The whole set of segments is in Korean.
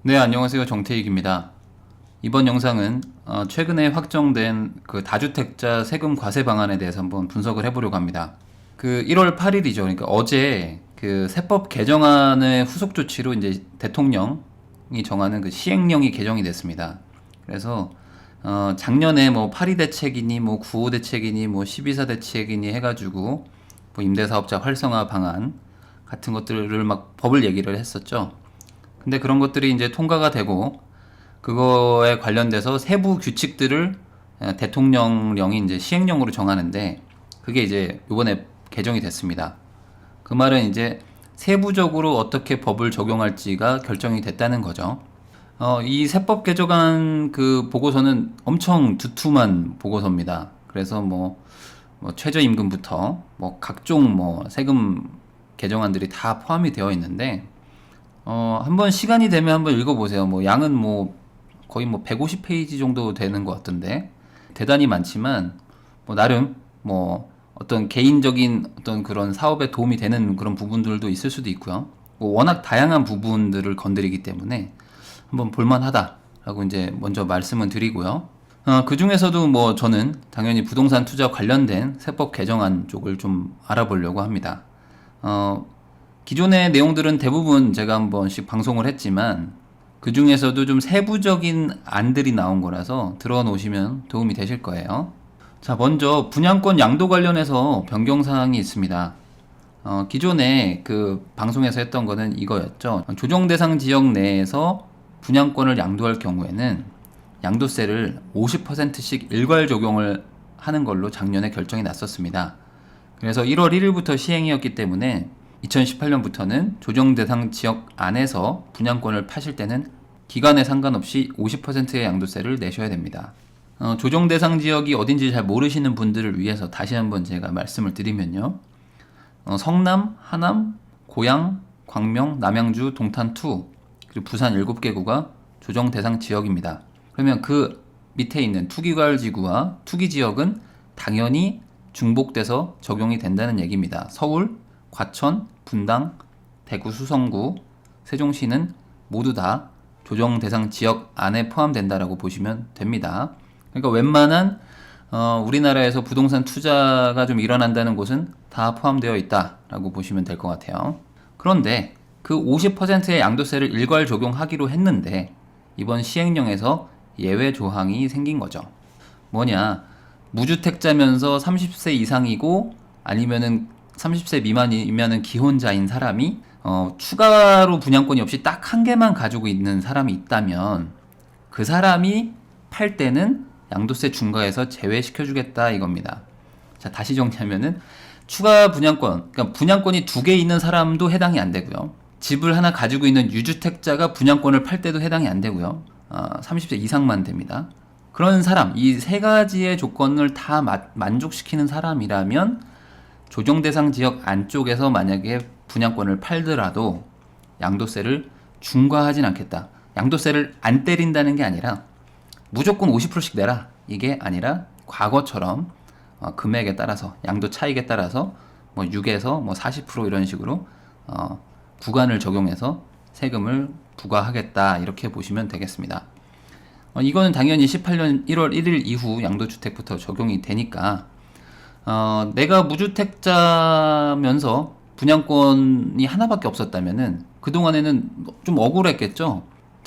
네, 안녕하세요. 정태익입니다. 이번 영상은 최근에 확정된 그 다주택자 세금 과세 방안에 대해서 한번 분석을 해보려고 합니다. 그 1월 8일이죠. 그러니까 어제 그 세법 개정안의 후속 조치로 이제 대통령이 정하는 그 시행령이 개정이 됐습니다. 그래서 작년에 뭐 8.2 대책이니 뭐 9.5 대책이니 뭐 12.4 대책이니 해가지고 뭐 임대사업자 활성화 방안 같은 것들을 막 법을 얘기를 했었죠. 근데 그런 것들이 이제 통과가 되고 그거에 관련돼서 세부 규칙들을 대통령령이 이제 시행령으로 정하는데 그게 이제 이번에 개정이 됐습니다. 그 말은 이제 세부적으로 어떻게 법을 적용할지가 결정이 됐다는 거죠. 이 세법 개정안 그 보고서는 엄청 두툼한 보고서입니다. 그래서 뭐 최저임금부터 뭐 각종 뭐 세금 개정안들이 다 포함이 되어 있는데 한번 시간이 되면 한번 읽어보세요. 뭐 양은 뭐 거의 뭐 150페이지 정도 되는 것 같던데 대단히 많지만 뭐 나름 뭐 어떤 개인적인 어떤 그런 사업에 도움이 되는 그런 부분들도 있을 수도 있고요. 뭐 워낙 다양한 부분들을 건드리기 때문에 한번 볼만하다라고 이제 먼저 말씀을 드리고요. 그 중에서도 뭐 저는 당연히 부동산 투자 관련된 세법 개정안 쪽을 좀 알아보려고 합니다. 어, 기존의 내용들은 대부분 제가 한 번씩 방송을 했지만 그 중에서도 좀 세부적인 안들이 나온 거라서 들어 놓으시면 도움이 되실 거예요. 자, 먼저 분양권 양도 관련해서 변경 사항이 있습니다. 기존에 그 방송에서 했던 거는 이거였죠. 조정 대상 지역 내에서 분양권을 양도할 경우에는 양도세를 50%씩 일괄 적용을 하는 걸로 작년에 결정이 났었습니다. 그래서 1월 1일부터 시행이었기 때문에 2018년부터는 조정 대상 지역 안에서 분양권을 파실 때는 기간에 상관없이 50%의 양도세를 내셔야 됩니다. 조정 대상 지역이 어딘지 잘 모르시는 분들을 위해서 다시 한번 제가 말씀을 드리면요. 성남, 하남, 고양, 광명, 남양주, 동탄2 그리고 부산 7개구가 조정 대상 지역입니다. 그러면 그 밑에 있는 투기과열지구와 투기지역은 당연히 중복돼서 적용이 된다는 얘기입니다. 서울, 과천, 분당, 대구 수성구, 세종시는 모두 다 조정 대상 지역 안에 포함된다라고 보시면 됩니다. 그러니까 웬만한 우리나라에서 부동산 투자가 좀 일어난다는 곳은 다 포함되어 있다라고 보시면 될 것 같아요. 그런데 그 50%의 양도세를 일괄 적용하기로 했는데 이번 시행령에서 예외 조항이 생긴 거죠. 뭐냐? 무주택자면서 30세 이상이고 아니면은 30세 미만이면은 기혼자인 사람이 추가로 분양권이 없이 딱 한 개만 가지고 있는 사람이 있다면 그 사람이 팔 때는 양도세 중과에서 제외시켜주겠다 이겁니다. 자, 다시 정리하면은 추가 분양권, 그러니까 분양권이 2개 있는 사람도 해당이 안 되고요. 집을 하나 가지고 있는 유주택자가 분양권을 팔 때도 해당이 안 되고요. 30세 이상만 됩니다. 그런 사람, 이 세 가지의 조건을 다 만족시키는 사람이라면 조정 대상 지역 안쪽에서 만약에 분양권을 팔더라도 양도세를 중과하진 않겠다. 양도세를 안 때린다는 게 아니라 무조건 50%씩 내라. 이게 아니라 과거처럼 금액에 따라서 양도 차익에 따라서 뭐 6에서 뭐 40% 이런 식으로 구간을 적용해서 세금을 부과하겠다. 이렇게 보시면 되겠습니다. 이거는 당연히 18년 1월 1일 이후 양도주택부터 적용이 되니까 내가 무주택자면서 분양권이 하나밖에 없었다면은 그동안에는 좀 억울했겠죠.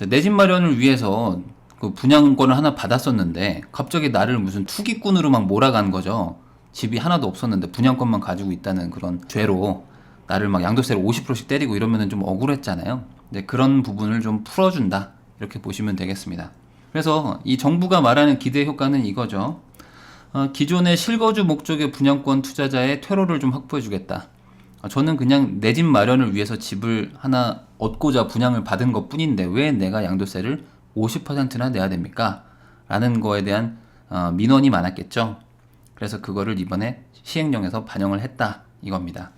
내 집 마련을 위해서 그 분양권을 하나 받았었는데 갑자기 나를 무슨 투기꾼으로 막 몰아간 거죠. 집이 하나도 없었는데 분양권만 가지고 있다는 그런 죄로 나를 막 양도세를 50%씩 때리고 이러면은 좀 억울했잖아요. 근데 그런 부분을 좀 풀어준다. 이렇게 보시면 되겠습니다. 그래서 이 정부가 말하는 기대 효과는 이거죠. 기존의 실거주 목적의 분양권 투자자의 퇴로를 좀 확보해주겠다. 저는 그냥 내 집 마련을 위해서 집을 하나 얻고자 분양을 받은 것 뿐인데 왜 내가 양도세를 50%나 내야 됩니까? 라는 거에 대한 민원이 많았겠죠. 그래서 그거를 이번에 시행령에서 반영을 했다 이겁니다.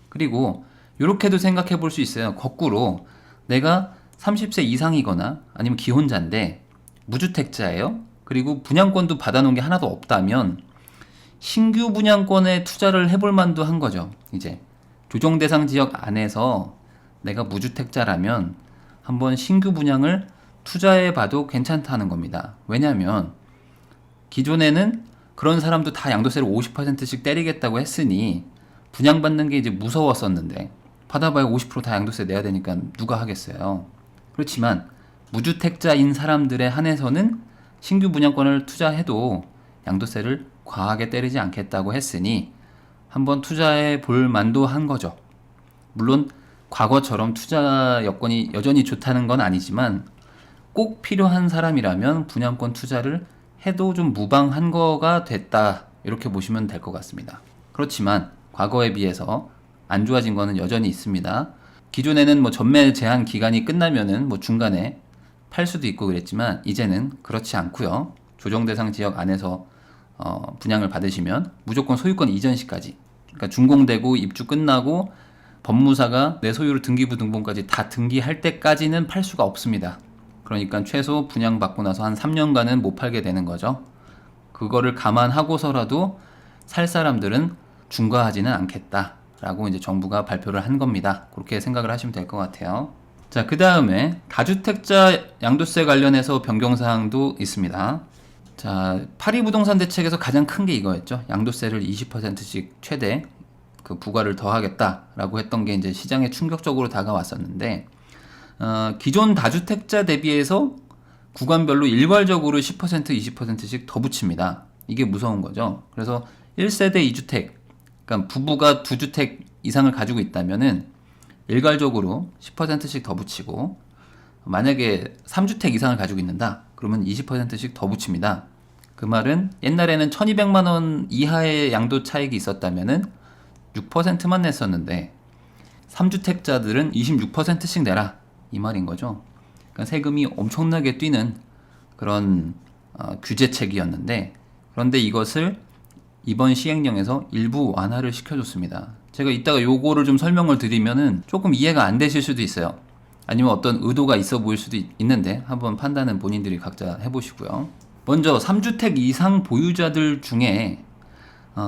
그리고 이렇게도 생각해 볼 수 있어요. 거꾸로 내가 30세 이상이거나 아니면 기혼자인데 무주택자예요. 그리고 분양권도 받아놓은 게 하나도 없다면 신규 분양권에 투자를 해볼 만도 한 거죠. 이제 조정 대상 지역 안에서 내가 무주택자라면 한번 신규 분양을 투자해 봐도 괜찮다는 겁니다. 왜냐하면 기존에는 그런 사람도 다 양도세를 50%씩 때리겠다고 했으니 분양받는 게 이제 무서웠었는데 받아봐야 50%다 양도세 내야 되니까 누가 하겠어요. 그렇지만 무주택자인 사람들에 한해서는 신규 분양권을 투자해도 양도세를 과하게 때리지 않겠다고 했으니 한번 투자해 볼 만도 한 거죠. 물론 과거처럼 투자 여건이 여전히 좋다는 건 아니지만 꼭 필요한 사람이라면 분양권 투자를 해도 좀 무방한 거가 됐다, 이렇게 보시면 될 것 같습니다. 그렇지만 과거에 비해서 안 좋아진 거는 여전히 있습니다. 기존에는 뭐 전매 제한 기간이 끝나면은 뭐 중간에 팔 수도 있고 그랬지만 이제는 그렇지 않고요. 조정 대상 지역 안에서 분양을 받으시면 무조건 소유권 이전 시까지, 그러니까 준공되고 입주 끝나고 법무사가 내 소유를 등기부 등본까지 다 등기할 때까지는 팔 수가 없습니다. 그러니까 최소 분양받고 나서 한 3년간은 못 팔게 되는 거죠. 그거를 감안하고서라도 살 사람들은 중과하지는 않겠다라고 이제 정부가 발표를 한 겁니다. 그렇게 생각을 하시면 될 것 같아요. 자, 그 다음에 다주택자 양도세 관련해서 변경사항도 있습니다. 자, 파리부동산 대책에서 가장 큰 게 이거였죠. 양도세를 20%씩 최대 그 부과를 더하겠다라고 했던 게 이제 시장에 충격적으로 다가왔었는데, 기존 다주택자 대비해서 구간별로 일괄적으로 10%, 20%씩 더 붙입니다. 이게 무서운 거죠. 그래서 1세대 2주택, 그러니까 부부가 2주택 이상을 가지고 있다면은 일괄적으로 10%씩 더 붙이고, 만약에 3주택 이상을 가지고 있는다 그러면 20%씩 더 붙입니다. 그 말은 옛날에는 1200만 원 이하의 양도 차익이 있었다면은 6%만 냈었는데 3주택자들은 26%씩 내라, 이 말인 거죠. 그러니까 세금이 엄청나게 뛰는 그런 규제책이었는데, 그런데 이것을 이번 시행령에서 일부 완화를 시켜줬습니다. 제가 이따가 요거를 좀 설명을 드리면은 조금 이해가 안 되실 수도 있어요. 아니면 어떤 의도가 있어 보일 수도 있는데 한번 판단은 본인들이 각자 해보시고요. 먼저 3주택 이상 보유자들 중에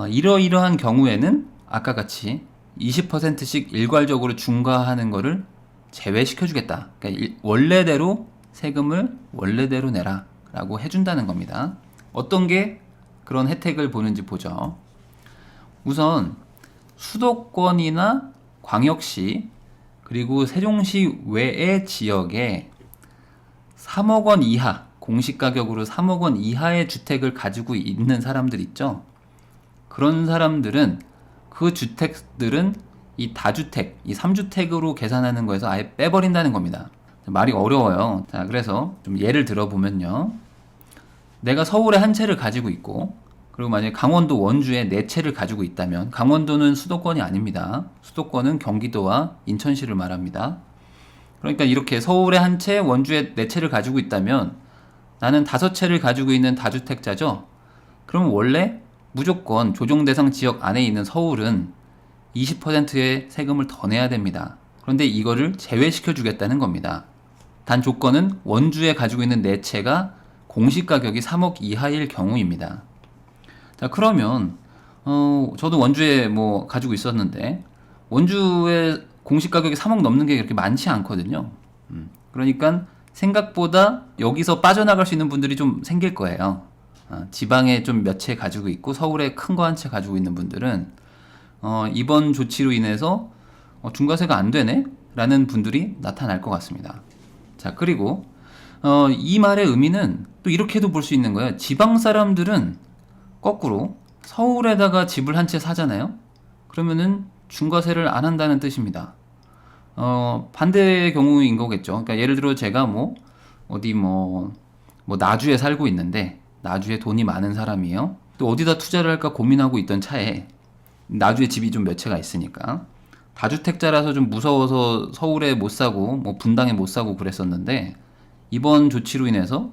이러이러한 경우에는 아까 같이 20%씩 일괄적으로 중과하는 거를 제외시켜주겠다. 그러니까 원래대로 세금을 원래대로 내라 라고 해준다는 겁니다. 어떤 게 그런 혜택을 보는지 보죠. 우선 수도권이나 광역시 그리고 세종시 외의 지역에 3억 원 이하, 공시가격으로 3억 원 이하의 주택을 가지고 있는 사람들 있죠. 그런 사람들은 그 주택들은 이 다주택, 이 3주택으로 계산하는 거에서 아예 빼버린다는 겁니다. 말이 어려워요. 자, 그래서 좀 예를 들어보면요. 내가 서울에 한 채를 가지고 있고, 그리고 만약에 강원도 원주에 4채를 가지고 있다면, 강원도는 수도권이 아닙니다. 수도권은 경기도와 인천시를 말합니다. 그러니까 이렇게 서울에 한 채, 원주에 4채를 가지고 있다면 나는 5채를 가지고 있는 다주택자죠. 그럼 원래 무조건 조정대상 지역 안에 있는 서울은 20%의 세금을 더 내야 됩니다. 그런데 이거를 제외시켜 주겠다는 겁니다. 단 조건은 원주에 가지고 있는 4채가 공시가격이 3억 이하일 경우입니다. 자, 그러면 저도 원주에 뭐 가지고 있었는데 원주에 공시가격이 3억 넘는 게 그렇게 많지 않거든요. 그러니까 생각보다 여기서 빠져나갈 수 있는 분들이 좀 생길 거예요. 지방에 좀 몇 채 가지고 있고 서울에 큰 거 한 채 가지고 있는 분들은 이번 조치로 인해서 중과세가 안 되네? 라는 분들이 나타날 것 같습니다. 자, 그리고 이 말의 의미는 또 이렇게도 볼 수 있는 거예요. 지방 사람들은 거꾸로 서울에다가 집을 한 채 사잖아요. 그러면은 중과세를 안 한다는 뜻입니다. 반대의 경우인 거겠죠. 그러니까 예를 들어 제가 어디 나주에 살고 있는데 나주에 돈이 많은 사람이에요. 또 어디다 투자를 할까 고민하고 있던 차에 나주에 집이 좀 몇 채가 있으니까 다주택자라서 좀 무서워서 서울에 못 사고 분당에 못 사고 그랬었는데 이번 조치로 인해서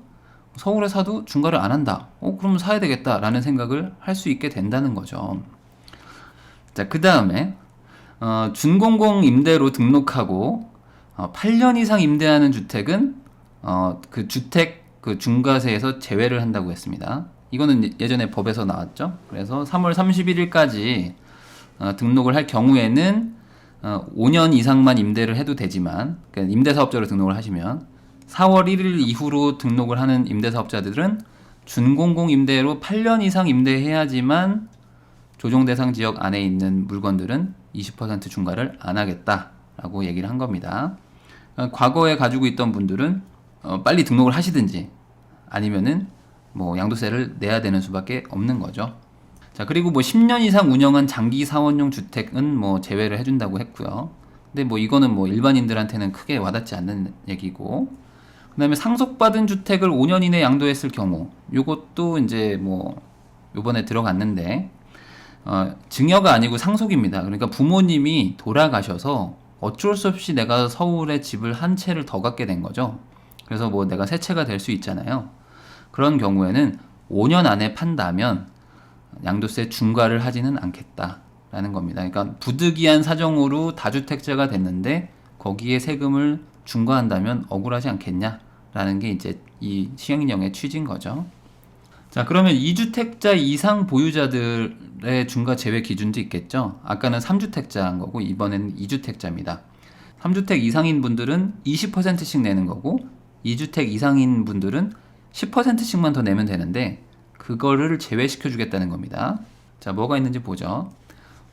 서울에 사도 중과를 안 한다. 그럼 사야 되겠다라는 생각을 할 수 있게 된다는 거죠. 자, 그 다음에 준공공 임대로 등록하고 8년 이상 임대하는 주택은 그 주택 그 중과세에서 제외를 한다고 했습니다. 이거는 예전에 법에서 나왔죠. 그래서 3월 31일까지 등록을 할 경우에는 5년 이상만 임대를 해도 되지만, 그러니까 임대사업자로 등록을 하시면 4월 1일 이후로 등록을 하는 임대사업자들은 준공공 임대로 8년 이상 임대해야지만 조정 대상 지역 안에 있는 물건들은 20% 중과를 안 하겠다라고 얘기를 한 겁니다. 과거에 가지고 있던 분들은 빨리 등록을 하시든지 아니면은 뭐 양도세를 내야 되는 수밖에 없는 거죠. 자, 그리고 뭐 10년 이상 운영한 장기 사원용 주택은 뭐 제외를 해준다고 했고요. 근데 뭐 이거는 뭐 일반인들한테는 크게 와닿지 않는 얘기고, 그 다음에 상속받은 주택을 5년 이내 양도했을 경우, 요것도 이제 뭐 요번에 들어갔는데, 증여가 아니고 상속입니다. 그러니까 부모님이 돌아가셔서 어쩔 수 없이 내가 서울에 집을 한 채를 더 갖게 된 거죠. 그래서 뭐 내가 세 채가 될 수 있잖아요. 그런 경우에는 5년 안에 판다면 양도세 중과를 하지는 않겠다라는 겁니다. 그러니까 부득이한 사정으로 다주택자가 됐는데 거기에 세금을 중과한다면 억울하지 않겠냐라는 게 이제 이 시행령의 취지인 거죠. 자, 그러면 2주택자 이상 보유자들의 중과 제외 기준도 있겠죠. 아까는 3주택자인 거고 이번에는 2주택자입니다. 3주택 이상인 분들은 20%씩 내는 거고 2주택 이상인 분들은 10%씩만 더 내면 되는데 그거를 제외시켜 주겠다는 겁니다. 자, 뭐가 있는지 보죠.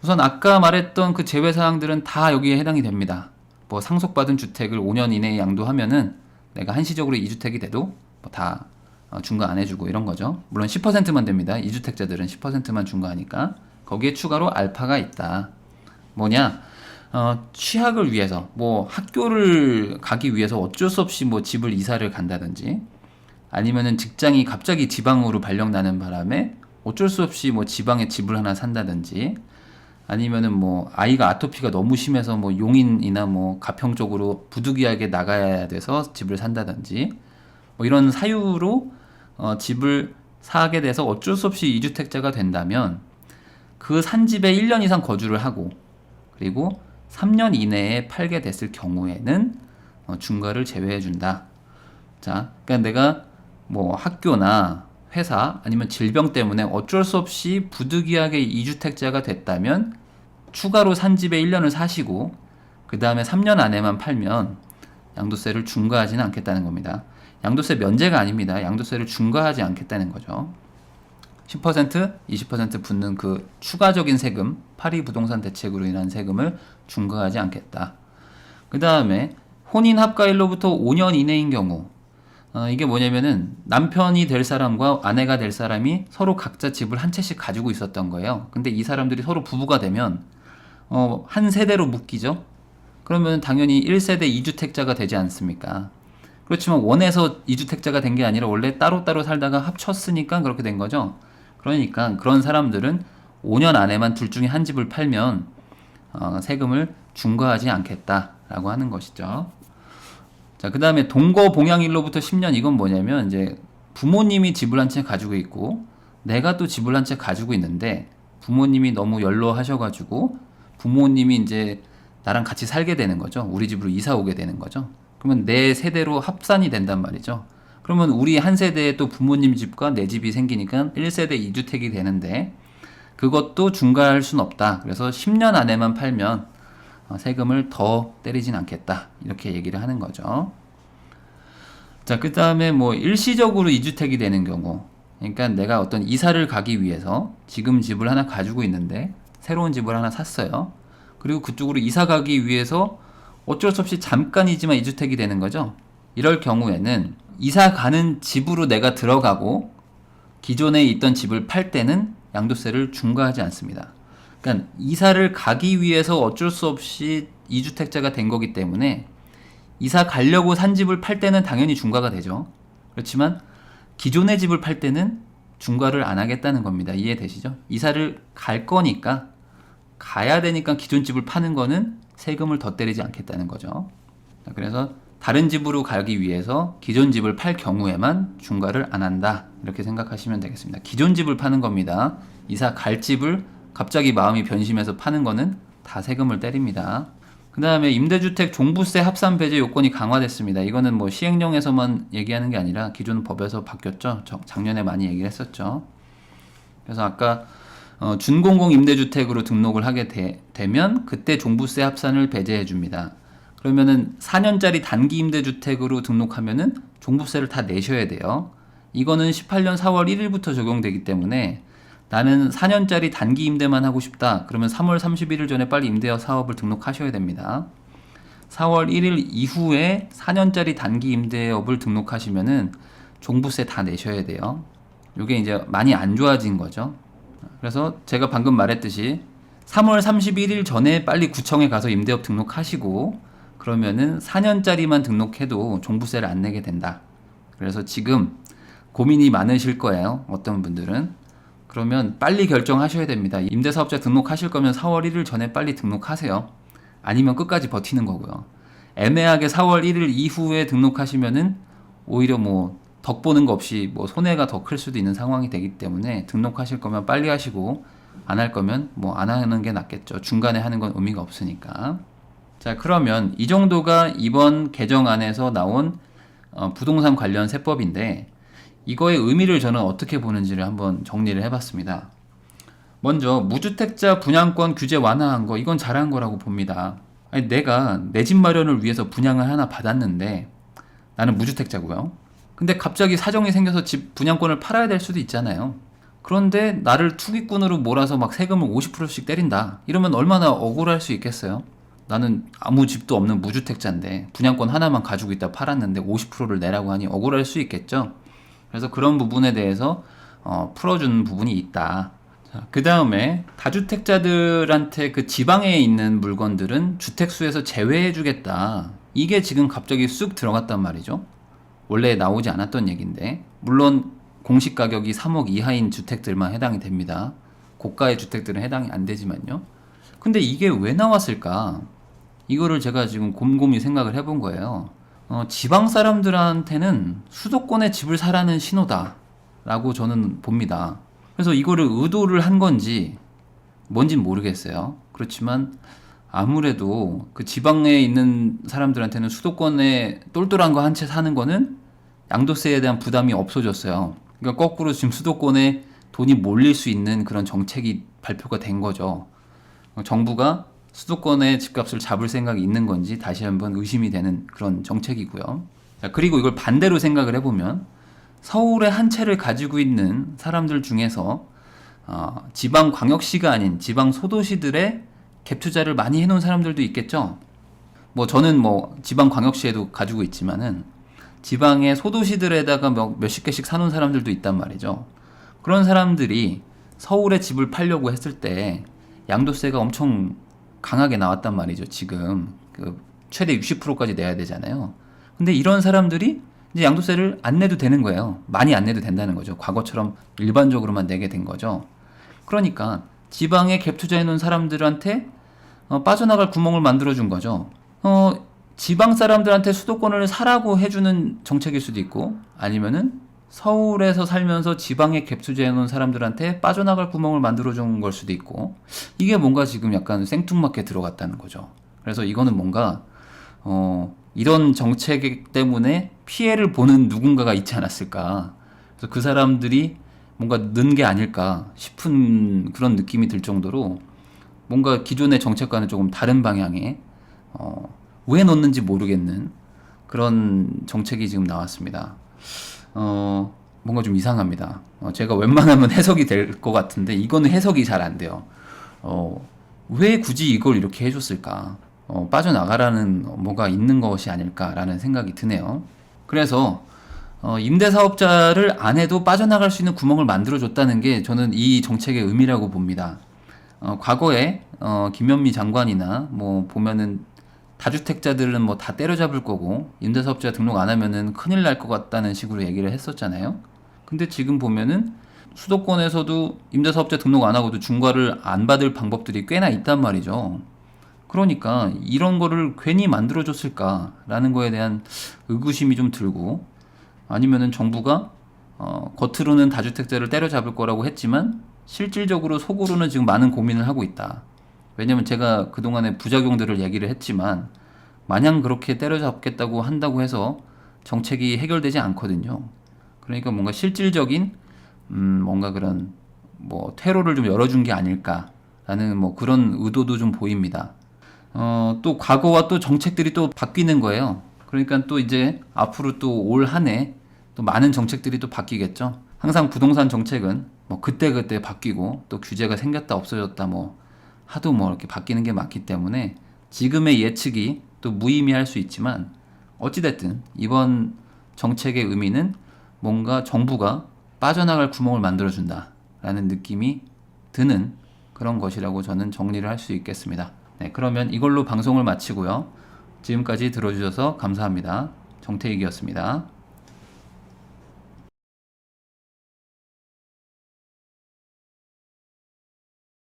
우선 아까 말했던 그 제외 사항들은 다 여기에 해당이 됩니다. 뭐 상속받은 주택을 5년 이내에 양도하면은 내가 한시적으로 2주택이 돼도 뭐 다 중과 안 해주고 이런 거죠. 물론 10%만 됩니다. 2주택자들은 10%만 중과하니까. 거기에 추가로 알파가 있다. 뭐냐? 취학을 위해서, 뭐 학교를 가기 위해서 어쩔 수 없이 뭐 집을 이사를 간다든지, 아니면은 직장이 갑자기 지방으로 발령나는 바람에 어쩔 수 없이 뭐 지방에 집을 하나 산다든지, 아니면은 뭐 아이가 아토피가 너무 심해서 뭐 용인이나 뭐 가평 쪽으로 부득이하게 나가야 돼서 집을 산다든지, 뭐 이런 사유로 집을 사게 돼서 어쩔 수 없이 2주택자가 된다면 그 산 집에 1년 이상 거주를 하고 그리고 3년 이내에 팔게 됐을 경우에는 중과를 제외해 준다. 자, 그러니까 내가 뭐 학교나 회사 아니면 질병 때문에 어쩔 수 없이 부득이하게 2주택자가 됐다면 추가로 산 집에 1년을 사시고 그 다음에 3년 안에만 팔면 양도세를 중과하지는 않겠다는 겁니다. 양도세 면제가 아닙니다. 양도세를 중과하지 않겠다는 거죠. 10%, 20% 붙는 그 추가적인 세금, 파리 부동산 대책으로 인한 세금을 중과하지 않겠다. 그 다음에 혼인 합가일로부터 5년 이내인 경우, 이게 뭐냐면은 남편이 될 사람과 아내가 될 사람이 서로 각자 집을 한 채씩 가지고 있었던 거예요. 근데 이 사람들이 서로 부부가 되면 한 세대로 묶이죠. 그러면 당연히 1세대 2주택자가 되지 않습니까? 그렇지만 원해서 2주택자가 된 게 아니라 원래 따로따로 살다가 합쳤으니까 그렇게 된 거죠. 그러니까 그런 사람들은 5년 안에만 둘 중에 한 집을 팔면 세금을 중과하지 않겠다라고 하는 것이죠. 자, 그 다음에 동거 봉양일로부터 10년, 이건 뭐냐면 이제 부모님이 집을 한 채 가지고 있고 내가 또 집을 한 채 가지고 있는데 부모님이 너무 연로하셔가지고 부모님이 이제 나랑 같이 살게 되는 거죠. 우리 집으로 이사 오게 되는 거죠. 그러면 내 세대로 합산이 된단 말이죠. 그러면 우리 한 세대에 또 부모님 집과 내 집이 생기니까 1세대 2주택이 되는데 그것도 중과할 순 없다. 그래서 10년 안에만 팔면 세금을 더 때리진 않겠다. 이렇게 얘기를 하는 거죠. 자, 그 다음에 뭐 일시적으로 2주택이 되는 경우, 그러니까 내가 어떤 이사를 가기 위해서 지금 집을 하나 가지고 있는데 새로운 집을 하나 샀어요. 그리고 그쪽으로 이사 가기 위해서 어쩔 수 없이 잠깐이지만 2주택이 되는 거죠. 이럴 경우에는 이사 가는 집으로 내가 들어가고 기존에 있던 집을 팔 때는 양도세를 중과하지 않습니다. 그러니까 이사를 가기 위해서 어쩔 수 없이 2주택자가 된 거기 때문에 이사 가려고 산 집을 팔 때는 당연히 중과가 되죠. 그렇지만 기존의 집을 팔 때는 중과를 안 하겠다는 겁니다. 이해되시죠? 이사를 갈 거니까, 가야 되니까 기존 집을 파는 거는 세금을 더 때리지 않겠다는 거죠. 그래서 다른 집으로 가기 위해서 기존 집을 팔 경우에만 중과를 안 한다. 이렇게 생각하시면 되겠습니다. 기존 집을 파는 겁니다. 이사 갈 집을 갑자기 마음이 변심해서 파는 거는 다 세금을 때립니다. 그 다음에 임대주택 종부세 합산 배제 요건이 강화됐습니다. 이거는 뭐 시행령에서만 얘기하는 게 아니라 기존 법에서 바뀌었죠. 작년에 많이 얘기를 했었죠. 그래서 아까 준공공 임대주택으로 등록을 하게 되면 그때 종부세 합산을 배제해 줍니다. 그러면은 4년짜리 단기 임대주택으로 등록하면은 종부세를 다 내셔야 돼요. 이거는 18년 4월 1일부터 적용되기 때문에 나는 4년짜리 단기 임대만 하고 싶다. 그러면 3월 31일 전에 빨리 임대 사업을 등록하셔야 됩니다. 4월 1일 이후에 4년짜리 단기 임대업을 등록하시면은 종부세 다 내셔야 돼요. 이게 이제 많이 안 좋아진 거죠. 그래서 제가 방금 말했듯이 3월 31일 전에 빨리 구청에 가서 임대업 등록하시고 그러면은 4년짜리만 등록해도 종부세를 안 내게 된다. 그래서 지금 고민이 많으실 거예요. 어떤 분들은. 그러면 빨리 결정하셔야 됩니다. 임대사업자 등록하실 거면 4월 1일 전에 빨리 등록하세요. 아니면 끝까지 버티는 거고요. 애매하게 4월 1일 이후에 등록하시면은 오히려 뭐 덕 보는 거 없이 뭐 손해가 더 클 수도 있는 상황이 되기 때문에 등록하실 거면 빨리 하시고 안 할 거면 뭐 안 하는 게 낫겠죠. 중간에 하는 건 의미가 없으니까. 자, 그러면 이 정도가 이번 개정안에서 나온 부동산 관련 세법인데 이거의 의미를 저는 어떻게 보는지를 한번 정리를 해봤습니다. 먼저 무주택자 분양권 규제 완화한 거 이건 잘한 거라고 봅니다. 아니, 내가 내 집 마련을 위해서 분양을 하나 받았는데 나는 무주택자고요. 근데 갑자기 사정이 생겨서 집 분양권을 팔아야 될 수도 있잖아요. 그런데 나를 투기꾼으로 몰아서 막 세금을 50%씩 때린다. 이러면 얼마나 억울할 수 있겠어요? 나는 아무 집도 없는 무주택자인데 분양권 하나만 가지고 있다 팔았는데 50%를 내라고 하니 억울할 수 있겠죠? 그래서 그런 부분에 대해서 풀어준 부분이 있다. 그 다음에 다주택자들한테 그 지방에 있는 물건들은 주택수에서 제외해주겠다. 이게 지금 갑자기 쑥 들어갔단 말이죠. 원래 나오지 않았던 얘기인데 물론 공시 가격이 3억 이하인 주택들만 해당이 됩니다. 고가의 주택들은 해당이 안 되지만요. 근데 이게 왜 나왔을까? 이거를 제가 지금 곰곰이 생각을 해본 거예요. 지방 사람들한테는 수도권에 집을 사라는 신호다 라고 저는 봅니다. 그래서 이거를 의도를 한 건지 뭔진 모르겠어요. 그렇지만 아무래도 그 지방에 있는 사람들한테는 수도권에 똘똘한 거 한 채 사는 거는 양도세에 대한 부담이 없어졌어요. 그러니까 거꾸로 지금 수도권에 돈이 몰릴 수 있는 그런 정책이 발표가 된 거죠. 정부가 수도권의 집값을 잡을 생각이 있는 건지 다시 한번 의심이 되는 그런 정책이고요. 자, 그리고 이걸 반대로 생각을 해보면 서울에 한 채를 가지고 있는 사람들 중에서 지방 광역시가 아닌 지방 소도시들의 갭 투자를 많이 해놓은 사람들도 있겠죠. 뭐 저는 뭐 지방 광역시에도 가지고 있지만은 지방의 소도시들에다가 몇십 개씩 사놓은 사람들도 있단 말이죠. 그런 사람들이 서울에 집을 팔려고 했을 때 양도세가 엄청 강하게 나왔단 말이죠. 지금 그 최대 60%까지 내야 되잖아요. 근데 이런 사람들이 이제 양도세를 안 내도 되는 거예요. 많이 안 내도 된다는 거죠. 과거처럼 일반적으로만 내게 된 거죠. 그러니까 지방에 갭 투자해 놓은 사람들한테 빠져나갈 구멍을 만들어 준 거죠. 지방 사람들한테 수도권을 사라고 해주는 정책일 수도 있고 아니면은 서울에서 살면서 지방에 갭 투자해 놓은 사람들한테 빠져나갈 구멍을 만들어 준 걸 수도 있고 이게 뭔가 지금 약간 생뚱맞게 들어갔다는 거죠. 그래서 이거는 뭔가 이런 정책 때문에 피해를 보는 누군가가 있지 않았을까. 그래서 그 사람들이 뭔가 는 게 아닐까 싶은 그런 느낌이 들 정도로 뭔가 기존의 정책과는 조금 다른 방향의 왜 넣는지 모르겠는 그런 정책이 지금 나왔습니다. 뭔가 좀 이상합니다. 제가 웬만하면 해석이 될 것 같은데 이거는 해석이 잘 안 돼요. 왜 굳이 이걸 이렇게 해줬을까? 빠져나가라는 뭐가 있는 것이 아닐까라는 생각이 드네요. 그래서 임대사업자를 안 해도 빠져나갈 수 있는 구멍을 만들어줬다는 게 저는 이 정책의 의미라고 봅니다. 과거에 김현미 장관이나 뭐 보면은 다주택자들은 뭐 다 때려잡을 거고 임대사업자 등록 안 하면은 큰일 날 것 같다는 식으로 얘기를 했었잖아요. 근데 지금 보면은 수도권에서도 임대사업자 등록 안 하고도 중과를 안 받을 방법들이 꽤나 있단 말이죠. 그러니까 이런 거를 괜히 만들어줬을까라는 거에 대한 의구심이 좀 들고 아니면은 정부가 겉으로는 다주택자를 때려잡을 거라고 했지만 실질적으로 속으로는 지금 많은 고민을 하고 있다. 왜냐면 제가 그동안에 부작용들을 얘기를 했지만 마냥 그렇게 때려잡겠다고 한다고 해서 정책이 해결되지 않거든요. 그러니까 뭔가 실질적인 뭔가 그런 뭐 퇴로를 좀 열어준 게 아닐까라는 뭐 그런 의도도 좀 보입니다. 또 과거와 또 정책들이 또 바뀌는 거예요. 그러니까 또 이제 앞으로 또 올 한 해 또 많은 정책들이 또 바뀌겠죠. 항상 부동산 정책은 뭐 그때그때 바뀌고 또 규제가 생겼다 없어졌다 뭐 하도 뭐 이렇게 바뀌는 게 많기 때문에 지금의 예측이 또 무의미할 수 있지만 어찌됐든 이번 정책의 의미는 뭔가 정부가 빠져나갈 구멍을 만들어준다라는 느낌이 드는 그런 것이라고 저는 정리를 할 수 있겠습니다. 네, 그러면 이걸로 방송을 마치고요. 지금까지 들어주셔서 감사합니다. 정태익이었습니다.